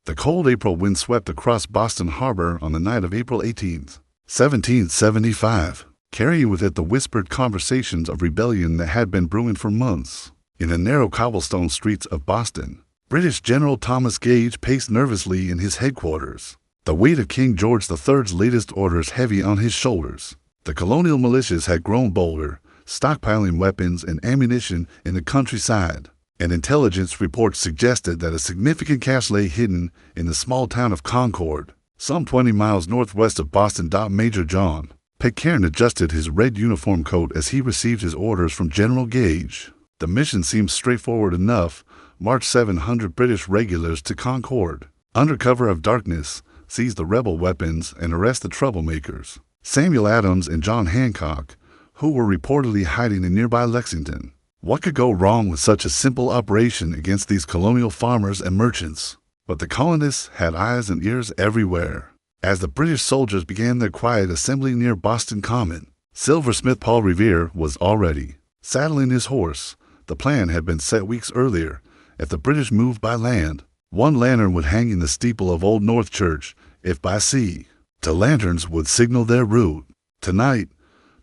The cold April wind swept across Boston Harbor on the night of April 18th, 1775, carrying with it the whispered conversations of rebellion that had been brewing for months. In the narrow cobblestone streets of Boston, British General Thomas Gage paced nervously in his headquarters, the weight of King George III's latest orders heavy on his shoulders. The colonial militias had grown bolder, stockpiling weapons and ammunition in the countryside, and intelligence reports suggested that a significant cache lay hidden in the small town of Concord, some 20 miles northwest of Boston. Major John Pitcairn adjusted his red uniform coat as he received his orders from General Gage. The mission seemed straightforward enough: march 700 British regulars to Concord, under cover of darkness, seize the rebel weapons, and arrest the troublemakers, Samuel Adams and John Hancock, who were reportedly hiding in nearby Lexington. What could go wrong with such a simple operation against these colonial farmers and merchants? But the colonists had eyes and ears everywhere. As the British soldiers began their quiet assembly near Boston Common, silversmith Paul Revere was already saddling his horse. The plan had been set weeks earlier. If the British moved by land, one lantern would hang in the steeple of Old North Church. If by sea, the lanterns would signal their route. Tonight,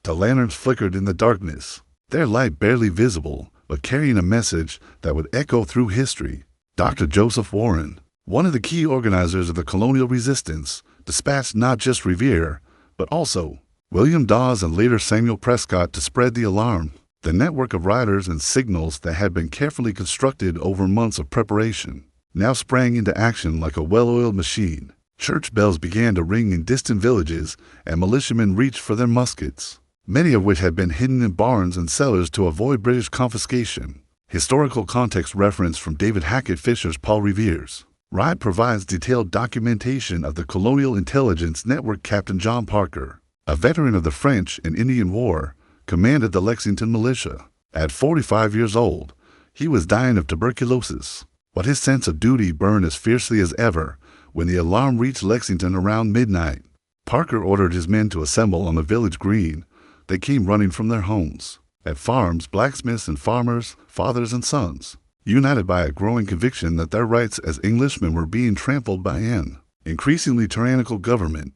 the lanterns flickered in the darkness, their light barely visible, but carrying a message that would echo through history. Dr. Joseph Warren, one of the key organizers of the colonial resistance, dispatched not just Revere, but also William Dawes and later Samuel Prescott to spread the alarm. The network of riders and signals that had been carefully constructed over months of preparation now sprang into action like a well-oiled machine. Church bells began to ring in distant villages, and militiamen reached for their muskets, many of which had been hidden in barns and cellars to avoid British confiscation. Historical context reference from David Hackett Fisher's Paul Revere's Ride provides detailed documentation of the colonial intelligence network. Captain John Parker, a veteran of the French and Indian War, commanded the Lexington militia. At 45 years old, he was dying of tuberculosis, but his sense of duty burned as fiercely as ever. When the alarm reached Lexington around midnight, Parker ordered his men to assemble on the village green. They came running from their homes. At farms, blacksmiths and farmers, fathers and sons, united by a growing conviction that their rights as Englishmen were being trampled by an increasingly tyrannical government.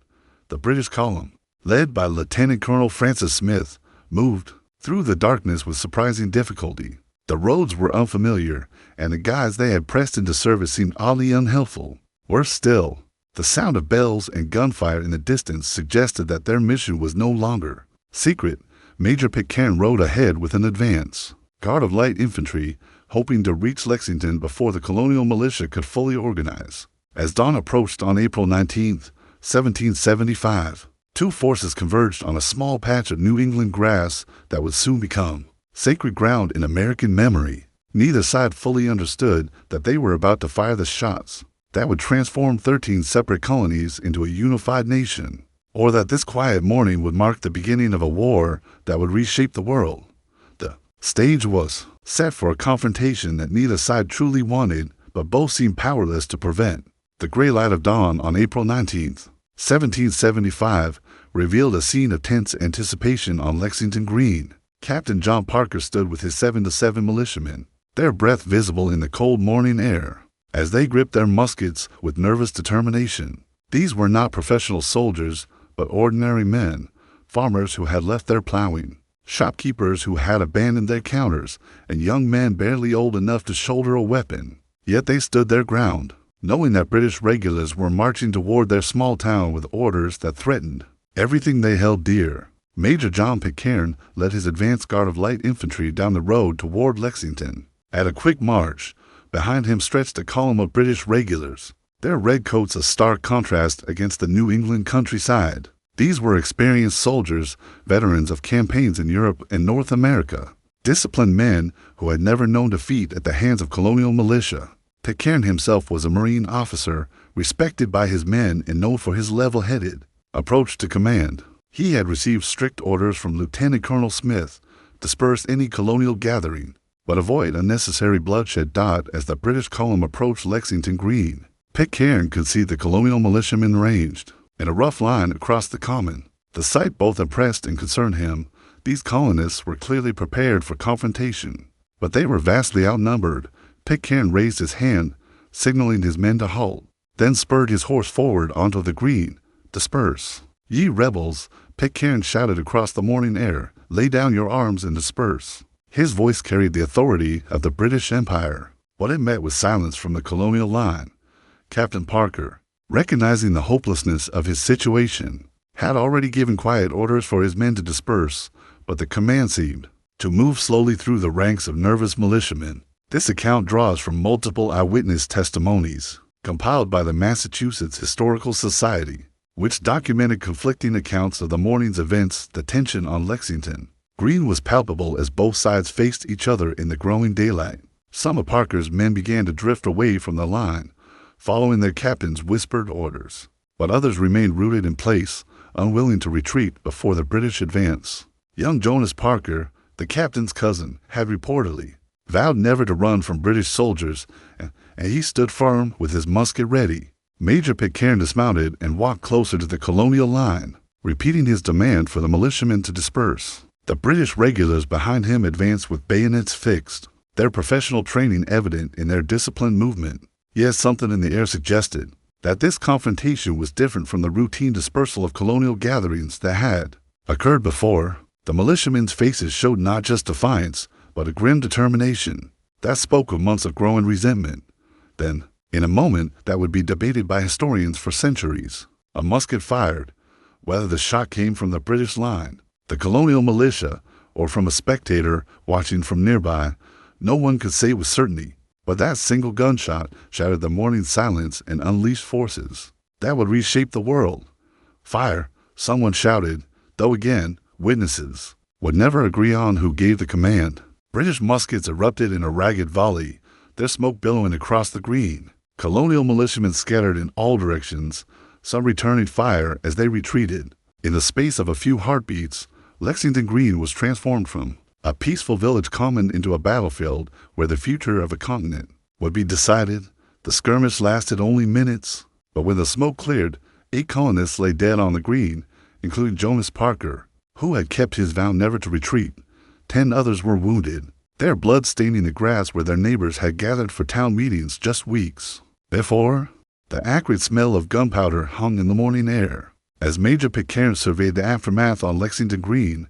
The British column, led by Lieutenant Colonel Francis Smith, moved through the darkness with surprising difficulty. The roads were unfamiliar, and the guides they had pressed into service seemed oddly unhelpful. Worse still, the sound of bells and gunfire in the distance suggested that their mission was no longer secret. Major Pitcairn rode ahead with an advance guard of light infantry, hoping to reach Lexington before the colonial militia could fully organize. As dawn approached on April 19, 1775, two forces converged on a small patch of New England grass that would soon become sacred ground in American memory. Neither side fully understood that they were about to fire the shots that would transform 13 separate colonies into a unified nation, or that this quiet morning would mark the beginning of a war that would reshape the world. The stage was set for a confrontation that neither side truly wanted, but both seemed powerless to prevent. The gray light of dawn on April 19, 1775, revealed a scene of tense anticipation on Lexington Green. Captain John Parker stood with his 7-7 militiamen, their breath visible in the cold morning air, as they gripped their muskets with nervous determination. These were not professional soldiers, but ordinary men, farmers who had left their plowing, shopkeepers who had abandoned their counters, and young men barely old enough to shoulder a weapon. Yet they stood their ground, knowing that British regulars were marching toward their small town with orders that threatened everything they held dear. Major John Pitcairn led his advance guard of light infantry down the road toward Lexington. At a quick march, behind him stretched a column of British regulars, their red coats a stark contrast against the New England countryside. These were experienced soldiers, veterans of campaigns in Europe and North America, disciplined men who had never known defeat at the hands of colonial militia. Pitcairn himself was a Marine officer, respected by his men and known for his level-headed approach to command. He had received strict orders from Lieutenant Colonel Smith: disperse any colonial gathering, but avoid unnecessary bloodshed. As the British column approached Lexington Green, Pitcairn could see the colonial militiamen ranged in a rough line across the common. The sight both impressed and concerned him. These colonists were clearly prepared for confrontation, but they were vastly outnumbered. Pitcairn raised his hand, signaling his men to halt. then spurred his horse forward onto the green. "Disperse. Ye rebels," Pitcairn shouted across the morning air. "Lay down your arms and disperse." His voice carried the authority of the British Empire, but it met with silence from the colonial line. Captain Parker, recognizing the hopelessness of his situation, had already given quiet orders for his men to disperse, but the command seemed to move slowly through the ranks of nervous militiamen. This account draws from multiple eyewitness testimonies, compiled by the Massachusetts Historical Society, which documented conflicting accounts of the morning's events. The tension on Lexington Green was palpable as both sides faced each other in the growing daylight. Some of Parker's men began to drift away from the line, following their captain's whispered orders, but others remained rooted in place, unwilling to retreat before the British advance. Young Jonas Parker, the captain's cousin, had reportedly vowed never to run from British soldiers, and he stood firm with his musket ready. Major Pitcairn dismounted and walked closer to the colonial line, repeating his demand for the militiamen to disperse. The British regulars behind him advanced with bayonets fixed, their professional training evident in their disciplined movement. Yet something in the air suggested that this confrontation was different from the routine dispersal of colonial gatherings that had occurred before. The militiamen's faces showed not just defiance, but a grim determination that spoke of months of growing resentment. Then, in a moment that would be debated by historians for centuries, a musket fired, whether the shot came from the British line, the colonial militia, or from a spectator watching from nearby. No one could say with certainty, but that single gunshot shattered the morning silence and unleashed forces that would reshape the world. "Fire," someone shouted, though again, witnesses would never agree on who gave the command. British muskets erupted in a ragged volley, their smoke billowing across the green. Colonial militiamen scattered in all directions, some returning fire as they retreated. In the space of a few heartbeats, Lexington Green was transformed from a peaceful village common into a battlefield where the future of a continent would be decided. The skirmish lasted only minutes, but when the smoke cleared, 8 colonists lay dead on the green, including Jonas Parker, who had kept his vow never to retreat. 10 others were wounded, their blood staining the grass where their neighbors had gathered for town meetings just weeks before. The acrid smell of gunpowder hung in the morning air. As Major Pitcairn surveyed the aftermath on Lexington Green,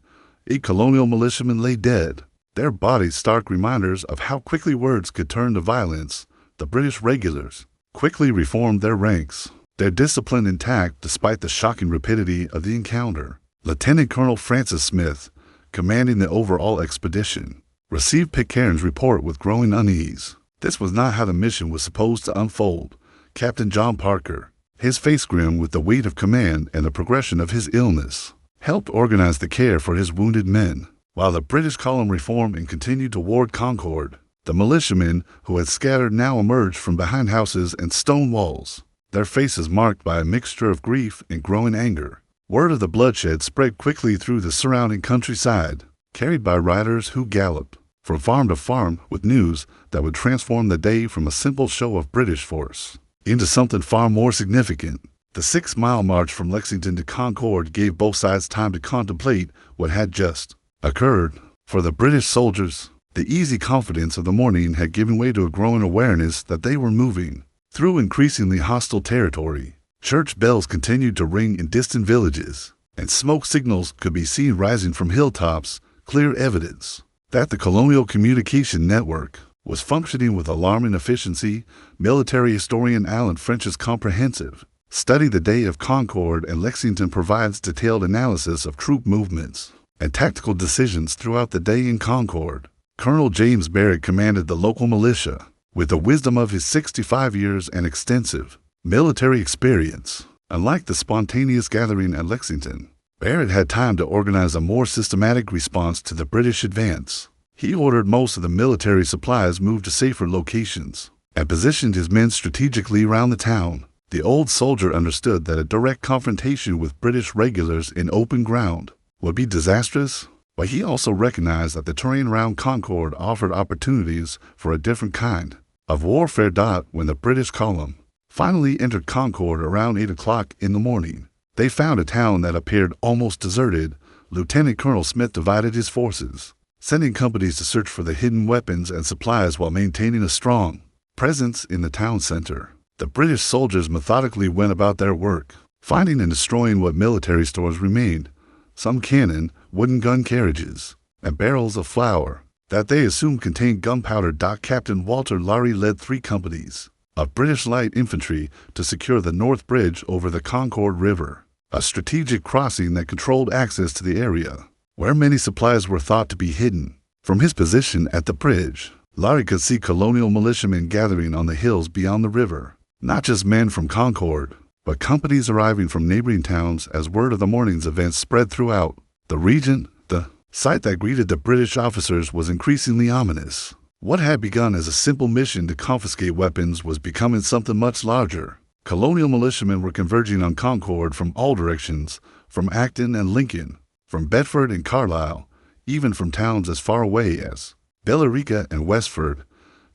8 colonial militiamen lay dead, their bodies stark reminders of how quickly words could turn to violence. The British regulars quickly reformed their ranks, their discipline intact despite the shocking rapidity of the encounter. Lieutenant Colonel Francis Smith, commanding the overall expedition, received Pitcairn's report with growing unease. This was not how the mission was supposed to unfold. Captain John Parker, his face grim with the weight of command and the progression of his illness, helped organize the care for his wounded men. While the British column reformed and continued toward Concord, the militiamen who had scattered now emerged from behind houses and stone walls, their faces marked by a mixture of grief and growing anger. Word of the bloodshed spread quickly through the surrounding countryside, carried by riders who galloped from farm to farm with news that would transform the day from a simple show of British force into something far more significant. The 6-mile march from Lexington to Concord gave both sides time to contemplate what had just occurred. For the British soldiers, the easy confidence of the morning had given way to a growing awareness that they were moving through increasingly hostile territory. Church bells continued to ring in distant villages, and smoke signals could be seen rising from hilltops, clear evidence that the colonial communication network was functioning with alarming efficiency. Military historian Alan French's comprehensive study The Day of Concord and Lexington provides detailed analysis of troop movements and tactical decisions throughout the day in Concord. Colonel James Barrett commanded the local militia. With the wisdom of his 65 years and extensive military experience, unlike the spontaneous gathering at Lexington, Barrett had time to organize a more systematic response to the British advance. He ordered most of the military supplies moved to safer locations and positioned his men strategically around the town. The old soldier understood that a direct confrontation with British regulars in open ground would be disastrous, but he also recognized that the terrain around Concord offered opportunities for a different kind of warfare. When the British column finally entered Concord around 8 o'clock in the morning, they found a town that appeared almost deserted. Lieutenant Colonel Smith divided his forces, sending companies to search for the hidden weapons and supplies while maintaining a strong presence in the town center. The British soldiers methodically went about their work, finding and destroying what military stores remained, some cannon, wooden gun carriages, and barrels of flour that they assumed contained gunpowder. Captain Walter Lowry led 3 companies of British light infantry to secure the North Bridge over the Concord River, a strategic crossing that controlled access to the area, where many supplies were thought to be hidden. From his position at the bridge, Lowry could see colonial militiamen gathering on the hills beyond the river, not just men from Concord, but companies arriving from neighboring towns as word of the morning's events spread throughout the region. The sight that greeted the British officers was increasingly ominous. What had begun as a simple mission to confiscate weapons was becoming something much larger. Colonial militiamen were converging on Concord from all directions, from Acton and Lincoln, from Bedford and Carlisle, even from towns as far away as Billerica and Westford.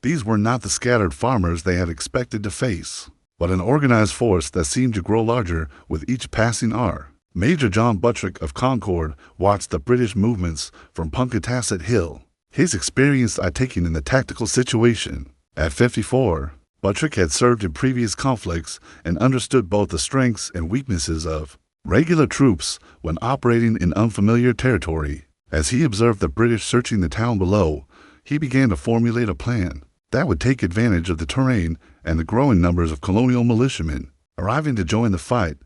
These were not the scattered farmers they had expected to face, but an organized force that seemed to grow larger with each passing hour. Major John Buttrick of Concord watched the British movements from Punkatasset Hill, his experience taking in the tactical situation. At 54, Buttrick had served in previous conflicts and understood both the strengths and weaknesses of regular troops when operating in unfamiliar territory. As he observed the British searching the town below, he began to formulate a plan that would take advantage of the terrain and the growing numbers of colonial militiamen arriving to join the fight.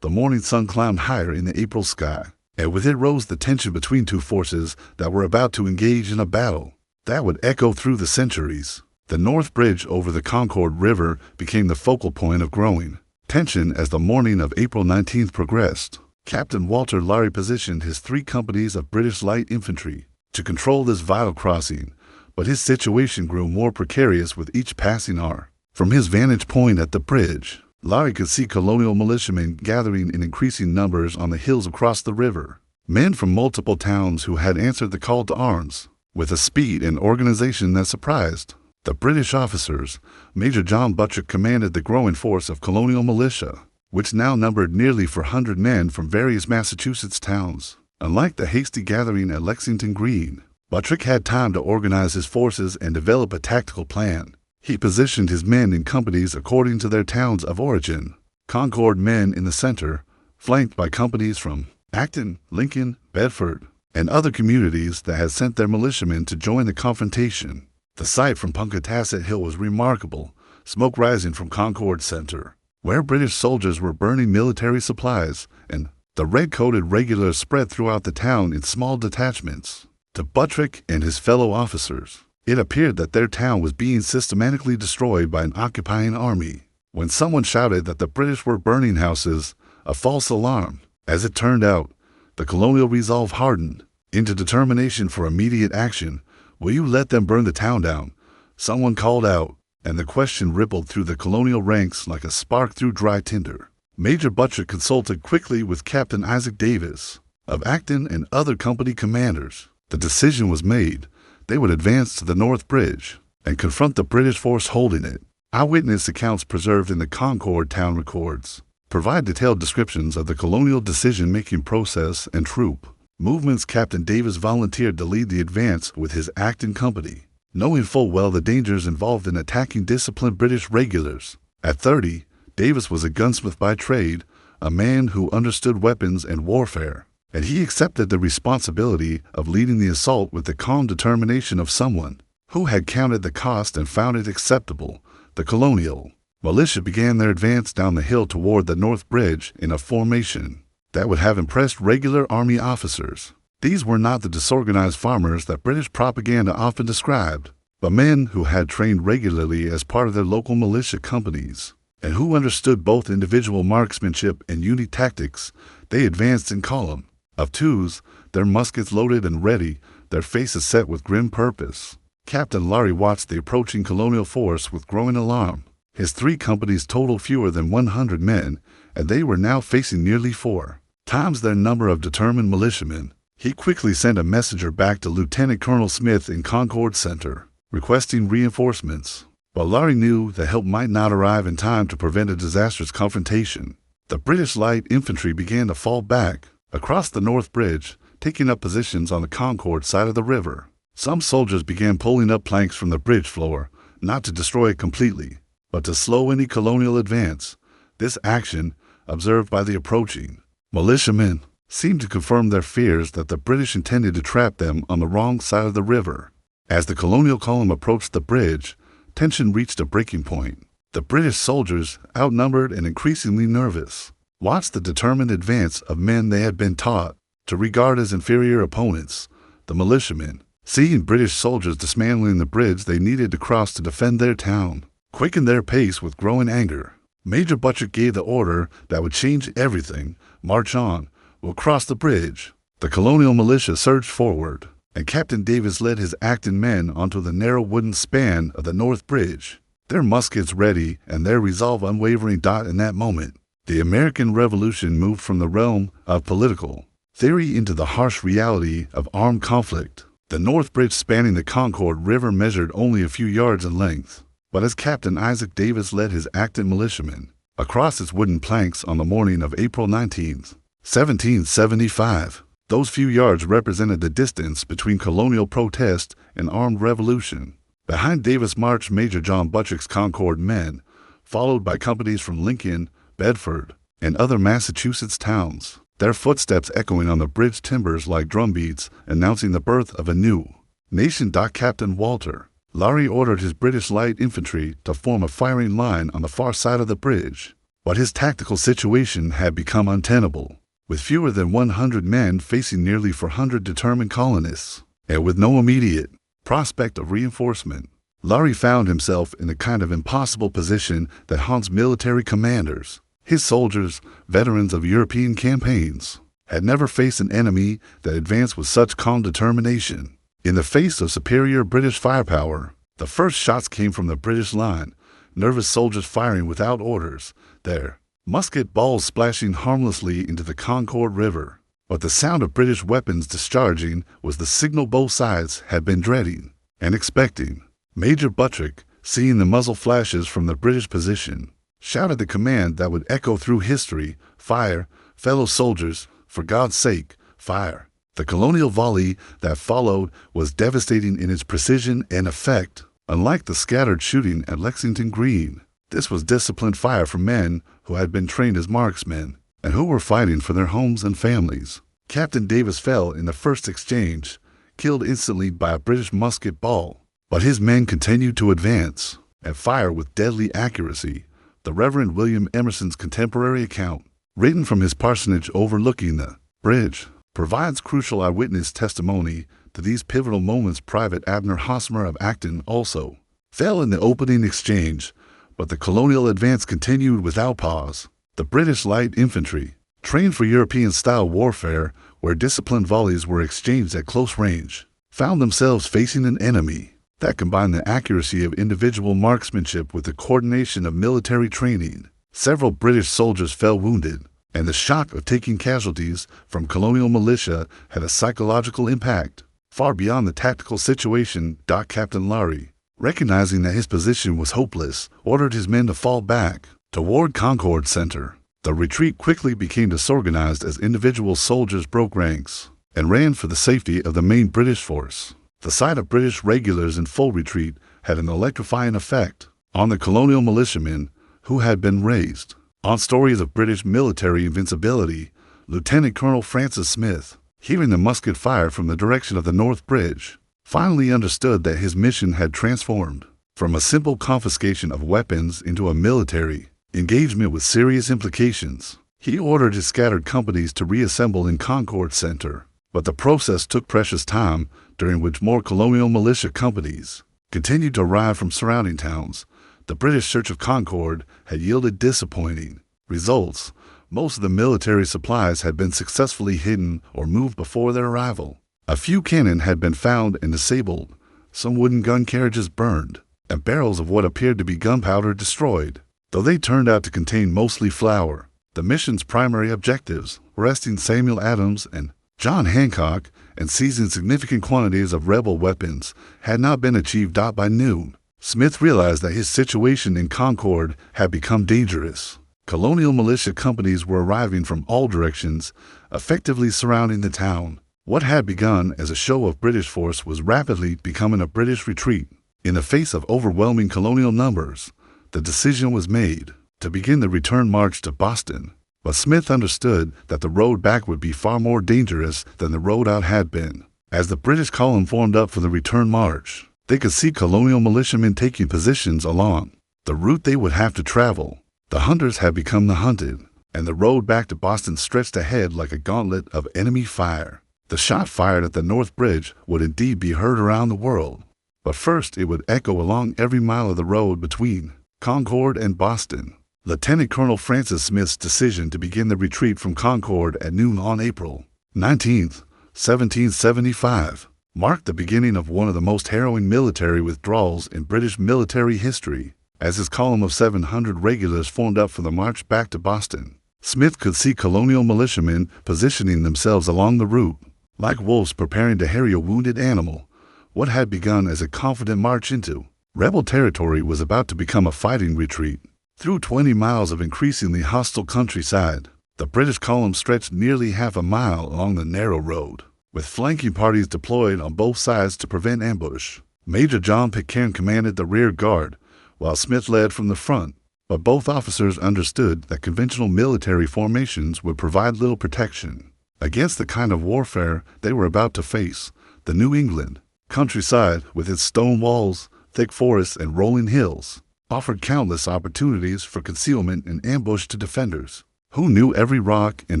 The morning sun climbed higher in the April sky, and with it rose the tension between 2 forces that were about to engage in a battle that would echo through the centuries. The North Bridge over the Concord River became the focal point of growing tension as the morning of April 19th progressed. Captain Walter Lowry positioned his 3 companies of British light infantry to control this vital crossing, but his situation grew more precarious with each passing hour. From his vantage point at the bridge, Lowry could see colonial militiamen gathering in increasing numbers on the hills across the river, men from multiple towns who had answered the call to arms with a speed and organization that surprised the British officers. Major John Buttrick commanded the growing force of colonial militia, which now numbered nearly 400 men from various Massachusetts towns. Unlike the hasty gathering at Lexington Green, Buttrick had time to organize his forces and develop a tactical plan. He positioned his men in companies according to their towns of origin. Concord men in the center, flanked by companies from Acton, Lincoln, Bedford, and other communities that had sent their militiamen to join the confrontation. The sight from Punkatasset Hill was remarkable, smoke rising from Concord Center, where British soldiers were burning military supplies, and the red-coated regulars spread throughout the town in small detachments. To Buttrick and his fellow officers, it appeared that their town was being systematically destroyed by an occupying army. When someone shouted that the British were burning houses, a false alarm. As it turned out, the colonial resolve hardened into determination for immediate action. "Will you let them burn the town down?" someone called out, and the question rippled through the colonial ranks like a spark through dry tinder. Major Buttrick consulted quickly with Captain Isaac Davis of Acton and other company commanders. The decision was made. They would advance to the North Bridge and confront the British force holding it. Eyewitness accounts preserved in the Concord town records provide detailed descriptions of the colonial decision-making process and troop movements. Captain Davis volunteered to lead the advance with his Acton company, knowing full well the dangers involved in attacking disciplined British regulars. At 30, Davis was a gunsmith by trade, a man who understood weapons and warfare, and he accepted the responsibility of leading the assault with the calm determination of someone who had counted the cost and found it acceptable. The colonial militia began their advance down the hill toward the North Bridge in a formation that would have impressed regular army officers. These were not the disorganized farmers that British propaganda often described, but men who had trained regularly as part of their local militia companies, and who understood both individual marksmanship and unit tactics. They advanced in column of 2s, their muskets loaded and ready, their faces set with grim purpose. Captain Lowry watched the approaching colonial force with growing alarm. His 3 companies totaled fewer than 100 men, and they were now facing nearly 4 times their number of determined militiamen. He quickly sent a messenger back to Lieutenant Colonel Smith in Concord Center, requesting reinforcements. But Lowry knew that help might not arrive in time to prevent a disastrous confrontation. The British light infantry began to fall back across the North Bridge, taking up positions on the Concord side of the river. Some soldiers began pulling up planks from the bridge floor, not to destroy it completely, but to slow any colonial advance. This action, observed by the approaching militiamen, seemed to confirm their fears that the British intended to trap them on the wrong side of the river. As the colonial column approached the bridge, tension reached a breaking point. The British soldiers, outnumbered and increasingly nervous, watched the determined advance of men they had been taught to regard as inferior opponents. The militiamen, seeing British soldiers dismantling the bridge they needed to cross to defend their town, quickened their pace with growing anger. Major Buttrick gave the order that would change everything. "March on, we'll cross the bridge." The colonial militia surged forward, and Captain Davis led his Acton men onto the narrow wooden span of the North Bridge, their muskets ready and their resolve unwavering. In that moment, the American Revolution moved from the realm of political theory into the harsh reality of armed conflict. The North Bridge spanning the Concord River measured only a few yards in length, but as Captain Isaac Davis led his Acton militiamen across its wooden planks on the morning of April 19th, 1775, those few yards represented the distance between colonial protest and armed revolution. Behind Davis marched Major John Buttrick's Concord men, followed by companies from Lincoln, Bedford, and other Massachusetts towns, their footsteps echoing on the bridge timbers like drumbeats announcing the birth of a new nation. Captain Walter Lowry ordered his British light infantry to form a firing line on the far side of the bridge, but his tactical situation had become untenable. With fewer than 100 men facing nearly 400 determined colonists, and with no immediate prospect of reinforcement, Lowry found himself in a kind of impossible position that haunts military commanders. His soldiers, veterans of European campaigns, had never faced an enemy that advanced with such calm determination. In the face of superior British firepower, the first shots came from the British line, nervous soldiers firing without orders, their musket balls splashing harmlessly into the Concord River. But the sound of British weapons discharging was the signal both sides had been dreading and expecting. Major Buttrick, seeing the muzzle flashes from the British position, shouted the command that would echo through history: "Fire, fellow soldiers, for God's sake, fire." The colonial volley that followed was devastating in its precision and effect. Unlike the scattered shooting at Lexington Green, this was disciplined fire from men who had been trained as marksmen and who were fighting for their homes and families. Captain Davis fell in the first exchange, killed instantly by a British musket ball, but his men continued to advance and fire with deadly accuracy. The Reverend William Emerson's contemporary account, written from his parsonage overlooking the bridge, provides crucial eyewitness testimony to these pivotal moments. Private Abner Hosmer of Acton also fell in the opening exchange, but the colonial advance continued without pause. The British light infantry, trained for European-style warfare where disciplined volleys were exchanged at close range, found themselves facing an enemy that combined the accuracy of individual marksmanship with the coordination of military training. Several British soldiers fell wounded, and the shock of taking casualties from colonial militia had a psychological impact far beyond the tactical situation. Captain Lowry, recognizing that his position was hopeless, ordered his men to fall back toward Concord Center. The retreat quickly became disorganized as individual soldiers broke ranks and ran for the safety of the main British force. The sight of British regulars in full retreat had an electrifying effect on the colonial militiamen who had been raised on stories of British military invincibility. Lieutenant Colonel Francis Smith, hearing the musket fire from the direction of the North Bridge, finally understood that his mission had transformed from a simple confiscation of weapons into a military engagement with serious implications. He ordered his scattered companies to reassemble in Concord Center, but the process took precious time, during which more colonial militia companies continued to arrive from surrounding towns. The British search of Concord had yielded disappointing results. Most of the military supplies had been successfully hidden or moved before their arrival. A few cannon had been found and disabled, some wooden gun carriages burned, and barrels of what appeared to be gunpowder destroyed. Though they turned out to contain mostly flour, the mission's primary objectives, arresting Samuel Adams and John Hancock and seizing significant quantities of rebel weapons, had not been achieved. By noon, Smith realized that his situation in Concord had become dangerous. Colonial militia companies were arriving from all directions, effectively surrounding the town. What had begun as a show of British force was rapidly becoming a British retreat. In the face of overwhelming colonial numbers, the decision was made to begin the return march to Boston. But Smith understood that the road back would be far more dangerous than the road out had been. As the British column formed up for the return march, they could see colonial militiamen taking positions along the route they would have to travel. The hunters had become the hunted, and the road back to Boston stretched ahead like a gauntlet of enemy fire. The shot fired at the North Bridge would indeed be heard around the world, but first it would echo along every mile of the road between Concord and Boston. Lieutenant Colonel Francis Smith's decision to begin the retreat from Concord at noon on April 19, 1775, marked the beginning of one of the most harrowing military withdrawals in British military history. As his column of 700 regulars formed up for the march back to Boston, Smith could see colonial militiamen positioning themselves along the route, like wolves preparing to harry a wounded animal. What had begun as a confident march into rebel territory was about to become a fighting retreat. Through 20 miles of increasingly hostile countryside, the British column stretched nearly half a mile along the narrow road, with flanking parties deployed on both sides to prevent ambush. Major John Pitcairn commanded the rear guard, while Smith led from the front, but both officers understood that conventional military formations would provide little protection against the kind of warfare they were about to face. The New England countryside, with its stone walls, thick forests, and rolling hills, offered countless opportunities for concealment and ambush to defenders who knew every rock and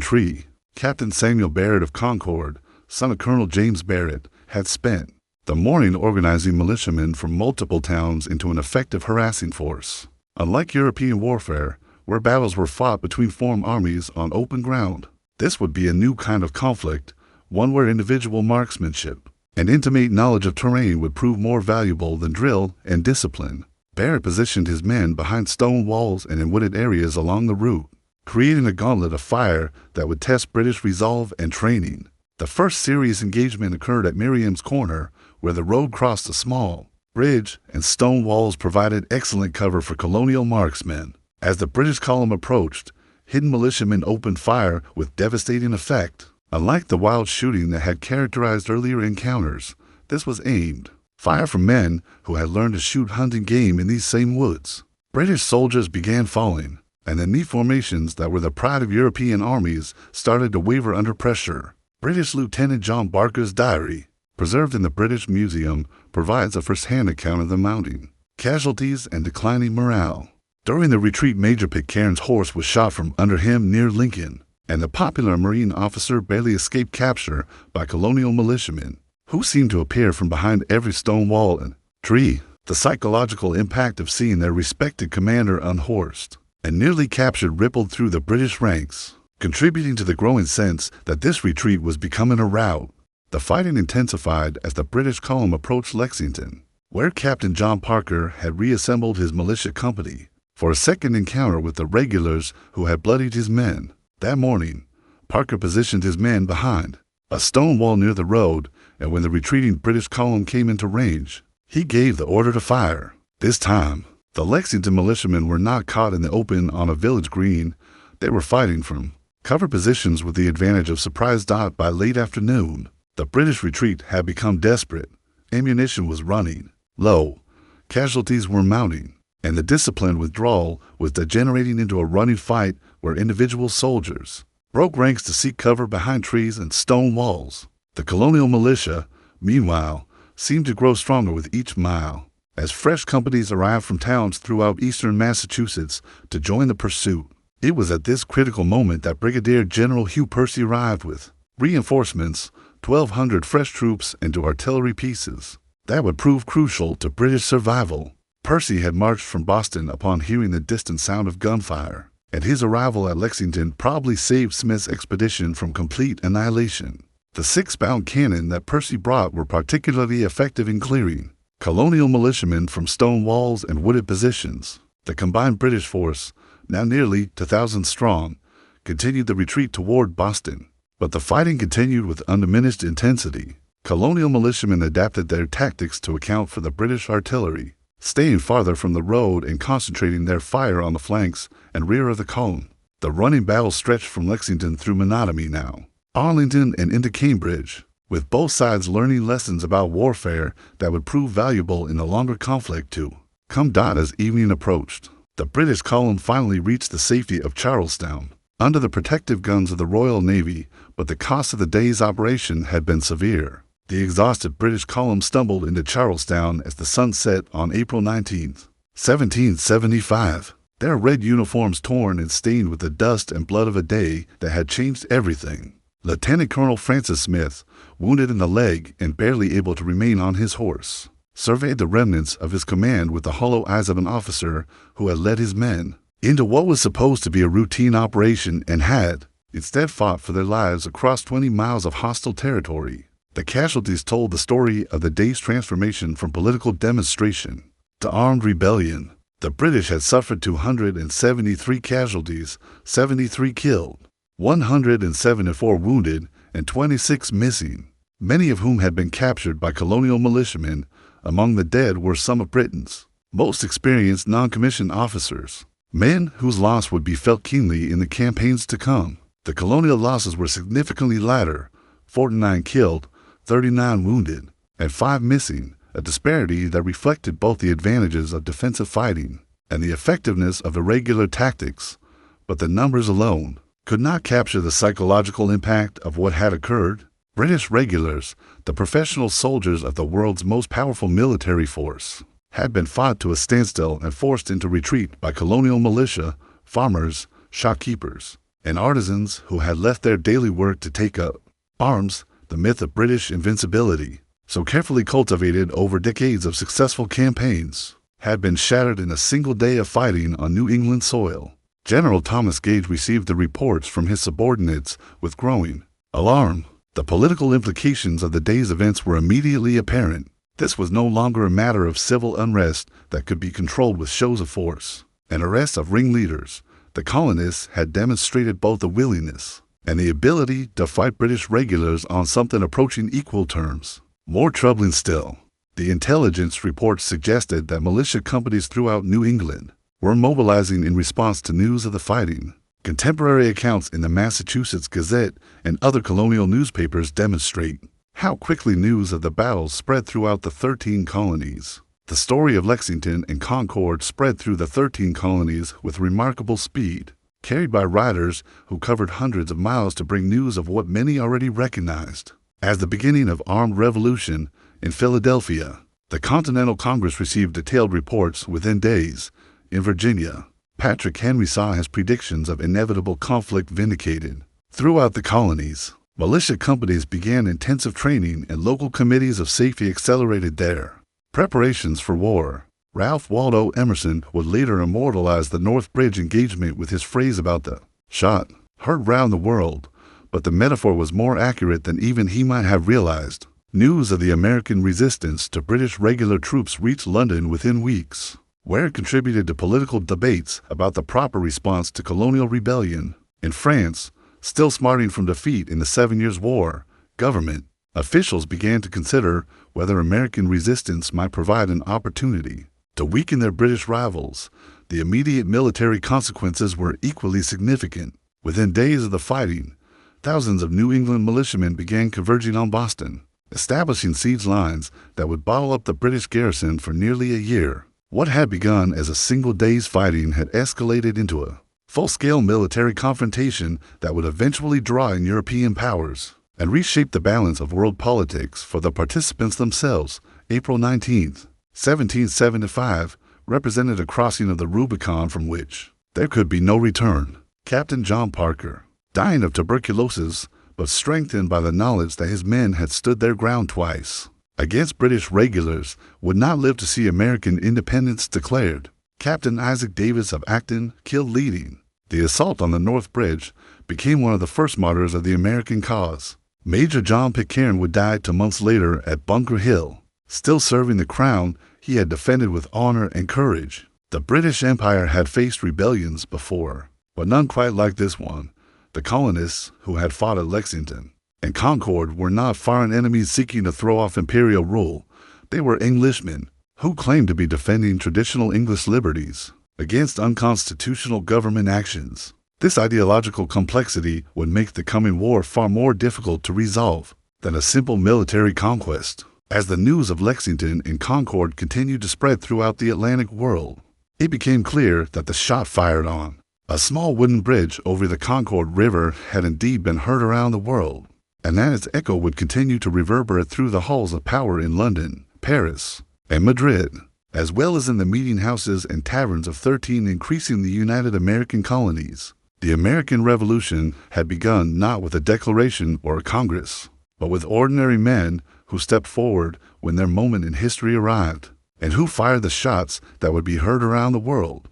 tree. Captain Samuel Barrett of Concord, son of Colonel James Barrett, had spent the morning organizing militiamen from multiple towns into an effective harassing force. Unlike European warfare, where battles were fought between formed armies on open ground, this would be a new kind of conflict, one where individual marksmanship and intimate knowledge of terrain would prove more valuable than drill and discipline. Barrett positioned his men behind stone walls and in wooded areas along the route, creating a gauntlet of fire that would test British resolve and training. The first serious engagement occurred at Miriam's Corner, where the road crossed a small bridge and stone walls provided excellent cover for colonial marksmen. As the British column approached, hidden militiamen opened fire with devastating effect. Unlike the wild shooting that had characterized earlier encounters, this was aimed fire from men who had learned to shoot hunting game in these same woods. British soldiers began falling, and the neat formations that were the pride of European armies started to waver under pressure. British Lieutenant John Barker's diary, preserved in the British Museum, provides a first-hand account of the mounting casualties and declining morale. During the retreat, Major Pitcairn's horse was shot from under him near Lincoln, and the popular Marine officer barely escaped capture by colonial militiamen, who seemed to appear from behind every stone wall and tree. The psychological impact of seeing their respected commander unhorsed and nearly captured rippled through the British ranks, contributing to the growing sense that this retreat was becoming a rout. The fighting intensified as the British column approached Lexington, where Captain John Parker had reassembled his militia company for a second encounter with the regulars who had bloodied his men. That morning, Parker positioned his men behind a stone wall near the road, and when the retreating British column came into range, he gave the order to fire. This time, the Lexington militiamen were not caught in the open on a village green. They were fighting from cover positions with the advantage of surprise. By late afternoon, the British retreat had become desperate. Ammunition was running low, casualties were mounting, and the disciplined withdrawal was degenerating into a running fight where individual soldiers broke ranks to seek cover behind trees and stone walls. The colonial militia, meanwhile, seemed to grow stronger with each mile, as fresh companies arrived from towns throughout eastern Massachusetts to join the pursuit. It was at this critical moment that Brigadier General Hugh Percy arrived with reinforcements, 1,200 fresh troops and artillery pieces that would prove crucial to British survival. Percy had marched from Boston upon hearing the distant sound of gunfire, and his arrival at Lexington probably saved Smith's expedition from complete annihilation. The 6-pound cannon that Percy brought were particularly effective in clearing colonial militiamen from stone walls and wooded positions. The combined British force, now nearly 2,000 strong, continued the retreat toward Boston. But the fighting continued with undiminished intensity. Colonial militiamen adapted their tactics to account for the British artillery, staying farther from the road and concentrating their fire on the flanks and rear of the column. The running battle stretched from Lexington through Menotomy now, Arlington, and into Cambridge, with both sides learning lessons about warfare that would prove valuable in the longer conflict to come. As evening approached, The British column finally reached the safety of Charlestown, under the protective guns of the Royal Navy, but the cost of the day's operation had been severe. The exhausted British column stumbled into Charlestown as the sun set on April 19, 1775. Their red uniforms torn and stained with the dust and blood of a day that had changed everything. Lieutenant Colonel Francis Smith, wounded in the leg and barely able to remain on his horse, surveyed the remnants of his command with the hollow eyes of an officer who had led his men into what was supposed to be a routine operation and had, instead, fought for their lives across 20 miles of hostile territory. The casualties told the story of the day's transformation from political demonstration to armed rebellion. The British had suffered 273 casualties, 73 killed, 174 wounded, and 26 missing, many of whom had been captured by colonial militiamen. Among the dead were some of Britain's most experienced non-commissioned officers, men whose loss would be felt keenly in the campaigns to come. The colonial losses were significantly lighter: 49 killed, 39 wounded, and 5 missing, a disparity that reflected both the advantages of defensive fighting and the effectiveness of irregular tactics. But the numbers alone could not capture the psychological impact of what had occurred. British regulars, the professional soldiers of the world's most powerful military force, had been fought to a standstill and forced into retreat by colonial militia, farmers, shopkeepers, and artisans who had left their daily work to take up arms. The myth of British invincibility, so carefully cultivated over decades of successful campaigns, had been shattered in a single day of fighting on New England soil. General Thomas Gage received the reports from his subordinates with growing alarm. The political implications of the day's events were immediately apparent. This was no longer a matter of civil unrest that could be controlled with shows of force and arrest of ringleaders. The colonists had demonstrated both the willingness and the ability to fight British regulars on something approaching equal terms. More troubling still, the intelligence reports suggested that militia companies throughout New England were mobilizing in response to news of the fighting. Contemporary accounts in the Massachusetts Gazette and other colonial newspapers demonstrate how quickly news of the battles spread throughout the 13 colonies. The story of Lexington and Concord spread through the 13 colonies with remarkable speed, carried by riders who covered hundreds of miles to bring news of what many already recognized as the beginning of armed revolution. In Philadelphia, the Continental Congress received detailed reports within days. In Virginia, Patrick Henry saw his predictions of inevitable conflict vindicated. Throughout the colonies, militia companies began intensive training and local committees of safety accelerated their preparations for war. Ralph Waldo Emerson would later immortalize the North Bridge engagement with his phrase about the shot heard round the world, but the metaphor was more accurate than even he might have realized. News of the American resistance to British regular troops reached London within weeks, where it contributed to political debates about the proper response to colonial rebellion. In France, still smarting from defeat in the 7 Years' War, government officials began to consider whether American resistance might provide an opportunity to weaken their British rivals. The immediate military consequences were equally significant. Within days of the fighting, thousands of New England militiamen began converging on Boston, establishing siege lines that would bottle up the British garrison for nearly a year. What had begun as a single day's fighting had escalated into a full-scale military confrontation that would eventually draw in European powers and reshape the balance of world politics for the participants themselves. April 19th. 1775 represented a crossing of the Rubicon from which there could be no return. Captain John Parker, dying of tuberculosis, but strengthened by the knowledge that his men had stood their ground twice against British regulars, would not live to see American independence declared. Captain Isaac Davis of Acton, killed leading the assault on the North Bridge, became one of the first martyrs of the American cause. Major John Pitcairn would die 2 months later at Bunker Hill. Still serving the crown, he had defended with honor and courage. The British Empire had faced rebellions before, but none quite like this one. The colonists who had fought at Lexington and Concord were not foreign enemies seeking to throw off imperial rule. They were Englishmen who claimed to be defending traditional English liberties against unconstitutional government actions. This ideological complexity would make the coming war far more difficult to resolve than a simple military conquest. As the news of Lexington and Concord continued to spread throughout the Atlantic world, It became clear that the shot fired on a small wooden bridge over the Concord River had indeed been heard around the world, and that its echo would continue to reverberate through the halls of power in London, Paris, and Madrid, as well as in the meeting houses and taverns of 13 increasingly united American colonies. The American Revolution had begun not with a declaration or a Congress, but with ordinary men who stepped forward when their moment in history arrived, and who fired the shots that would be heard around the world.